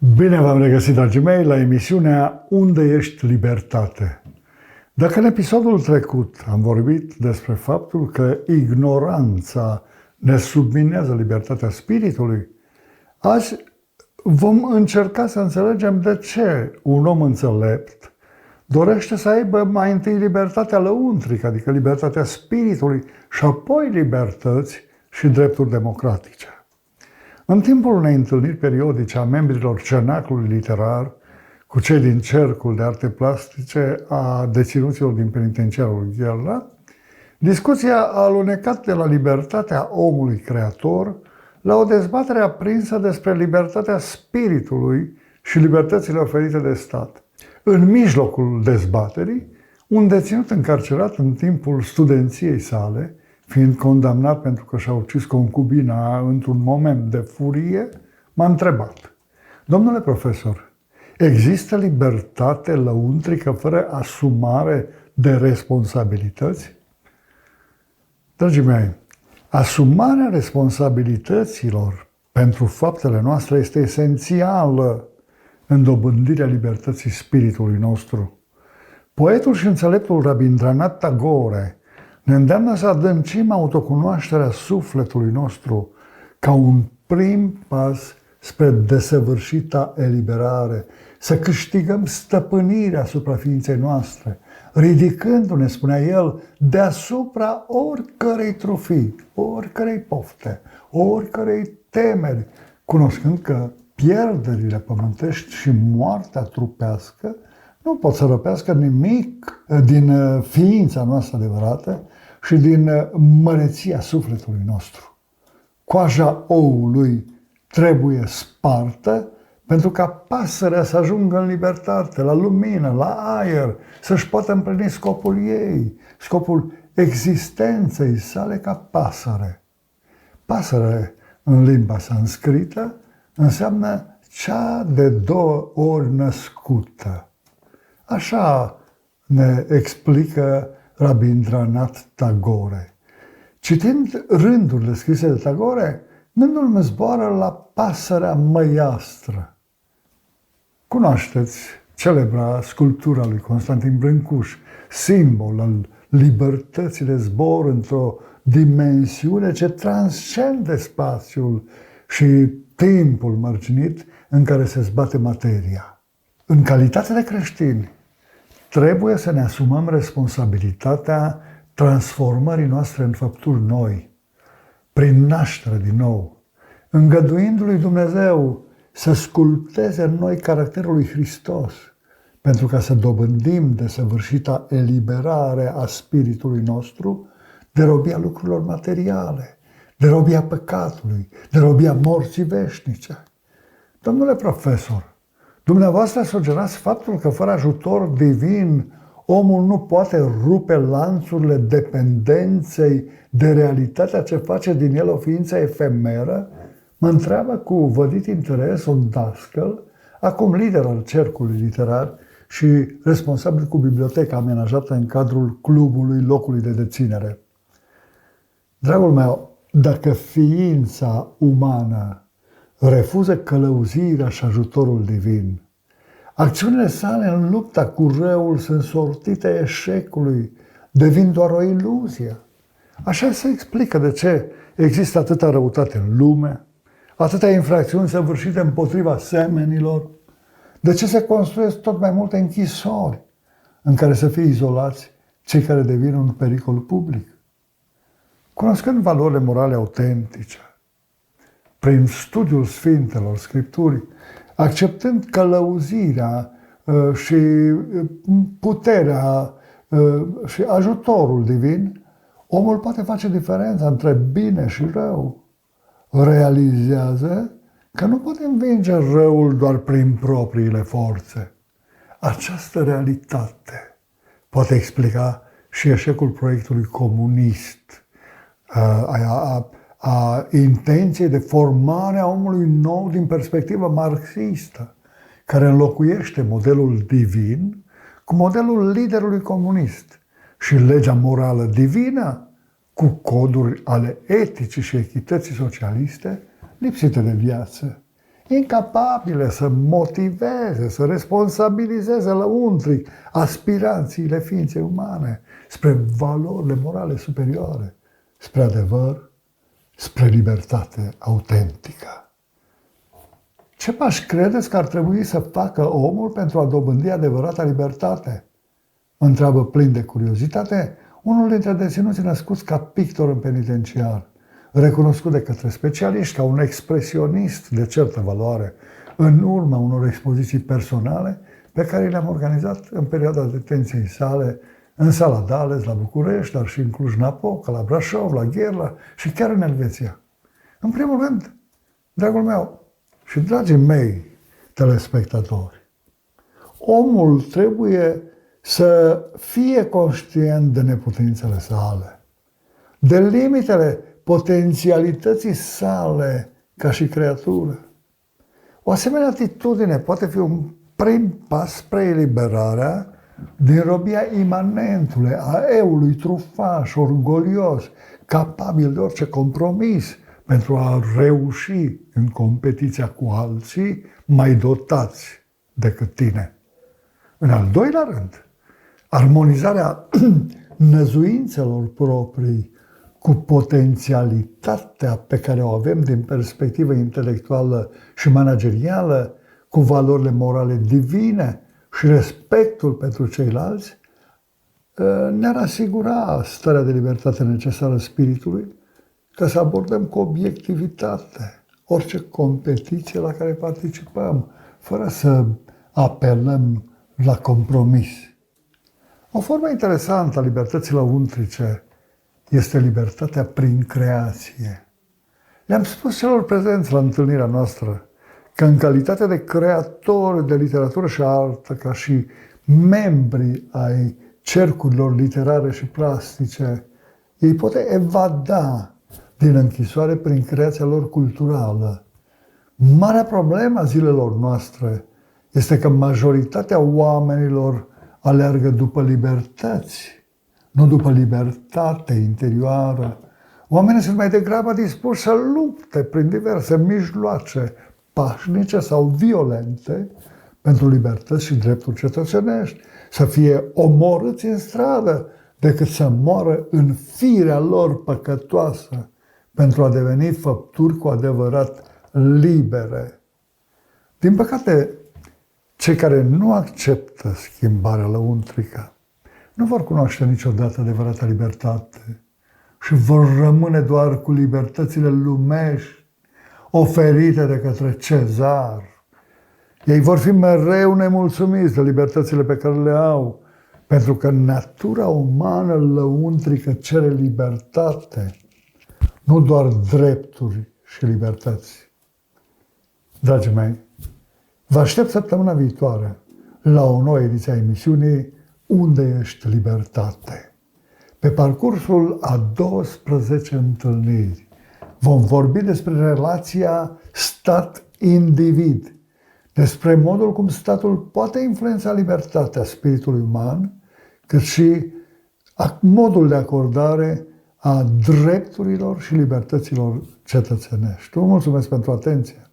Bine v-am regăsit, dragii mei, la emisiunea Unde ești libertate? Dacă în episodul trecut am vorbit despre faptul că ignoranța ne subminează libertatea spiritului, azi vom încerca să înțelegem de ce un om înțelept dorește să aibă mai întâi libertatea lăuntrică, adică libertatea spiritului, și apoi libertăți și drepturi democratice. În timpul unei întâlniri periodice a membrilor Cenaclului Literar cu cei din Cercul de Arte Plastice a deținuților din penitenciarul Gherla, discuția a alunecat de la libertatea omului creator la o dezbatere aprinsă despre libertatea spiritului și libertățile oferite de stat. În mijlocul dezbaterii, un deținut încarcerat în timpul studenției sale, fiind condamnat pentru că și-a ucis concubina într-un moment de furie, m-a întrebat: domnule profesor, există libertate lăuntrică fără asumare de responsabilități? Dragii mei, asumarea responsabilităților pentru faptele noastre este esențială în dobândirea libertății spiritului nostru. Poetul și înțeleptul Rabindranath Tagore ne îndeamnă să adâncim autocunoașterea sufletului nostru ca un prim pas spre desăvârșita eliberare, să câștigăm stăpânirea asupra ființei noastre, ridicându-ne, spunea el, deasupra oricărei trufii, oricărei pofte, oricărei temeri, cunoscând că pierderile pământești și moartea trupească nu pot să răpească nimic din ființa noastră adevărată și din măreția sufletului nostru. Coaja oului trebuie spartă pentru ca pasărea să ajungă în libertate, la lumină, la aer, să-și poată împlini scopul ei, scopul existenței sale ca pasăre. Pasăre, în limba sanscrită, înseamnă cea de două ori născută. Așa ne explică Rabindranath Tagore. Citind rândurile scrise de Tagore, gândul îmi zboară la pasărea măiastră. Cunoașteți celebra sculptura lui Constantin Brâncuș, simbol al libertății de zbor într-o dimensiune ce transcende spațiul și timpul mărginit în care se zbate materia. În calitate de creștini, trebuie să ne asumăm responsabilitatea transformării noastre în făpturi noi, prin naștere din nou, îngăduindu-lui Dumnezeu să sculpteze în noi caracterul lui Hristos, pentru ca să dobândim desăvârșita eliberare a spiritului nostru de robia lucrurilor materiale, de robia păcatului, de robia morții veșnice. Domnule profesor, dumneavoastră sugerați faptul că fără ajutor divin omul nu poate rupe lanțurile dependenței de realitatea ce face din el o ființă efemeră? Mă întreabă cu vădit interes un dascăl, acum lider al Cercului Literar și responsabil cu biblioteca amenajată în cadrul clubului locului de deținere. Dragul meu, dacă ființa umană refuză călăuzirea și ajutorul divin, acțiunile sale în lupta cu răul sunt sortite eșecului, devin doar o iluzie. Așa se explică de ce există atâta răutate în lume, atâtea infracțiuni săvârșite împotriva semenilor, de ce se construiesc tot mai multe închisori în care să fie izolați cei care devin un pericol public. Cunoscând valorile morale autentice, prin studiul Sfintelor Scripturii, acceptând călăuzirea și puterea și ajutorul divin, omul poate face diferența între bine și rău. Realizează că nu poate învinge răul doar prin propriile forțe. Această realitate poate explica și eșecul proiectului comunist, a intenției de formare a omului nou din perspectivă marxistă, care înlocuiește modelul divin cu modelul liderului comunist și legea morală divină cu coduri ale eticii și echității socialiste lipsite de viață. incapabile să motiveze, să responsabilizeze lăuntric aspirațiile ființei umane spre valorile morale superioare, spre adevăr, spre libertate autentică. Ce pași credeți că ar trebui să facă omul pentru a dobândi adevărata libertate? Întreabă plin de curiozitate unul dintre deținuții născuți ca pictor în penitenciar, recunoscut de către specialiști ca un expresionist de certă valoare, în urma unor expoziții personale pe care le-am organizat în perioada detenției sale în Sala Dales, la București, dar și în Cluj-Napoca, la Brașov, la Gherla și chiar în Elveția. În primul rând, dragul meu și dragii mei telespectatori, omul trebuie să fie conștient de neputințele sale, de limitele potențialității sale ca și creatură. O asemenea atitudine poate fi un prim pas spre eliberarea din robia imanentului, a eului trufaș, orgolios, capabil de orice compromis pentru a reuși în competiția cu alții mai dotați decât tine. În al doilea rând, armonizarea năzuințelor proprii cu potențialitatea pe care o avem din perspectivă intelectuală și managerială, cu valorile morale divine și respectul pentru ceilalți, ne-ar asigura starea de libertate necesară spiritului ca să abordăm cu obiectivitate orice competiție la care participăm, fără să apelăm la compromis. O formă interesantă a libertății lăuntrice este libertatea prin creație. Le-am spus celor prezenți la întâlnirea noastră că în calitate de creatori de literatură și artă, ca și membri ai cercurilor literare și plastice, ei pot evada din închisoare prin creația lor culturală. Marea problemă a zilelor noastre este că majoritatea oamenilor aleargă după libertăți, nu după libertate interioară. Oamenii sunt mai degrabă dispuși să lupte prin diverse mijloace pașnice sau violente pentru libertăți și drepturi cetățenești, să fie omorâți în stradă decât să moară în firea lor păcătoasă pentru a deveni făpturi cu adevărat libere. Din păcate, cei care nu acceptă schimbarea lăuntrică nu vor cunoaște niciodată adevărata libertate și vor rămâne doar cu libertățile lumești oferite de către Cezar. Ei vor fi mereu nemulțumiți de libertățile pe care le au, pentru că natura umană lăuntrică cere libertate, nu doar drepturi și libertăți. Dragii mei, vă aștept săptămâna viitoare la o nouă ediție a emisiunii Unde ești libertate? Pe parcursul a 12 întâlniri vom vorbi despre relația stat-individ, despre modul cum statul poate influența libertatea spiritului uman, cât și modul de acordare a drepturilor și libertăților cetățenești. Vă mulțumesc pentru atenție!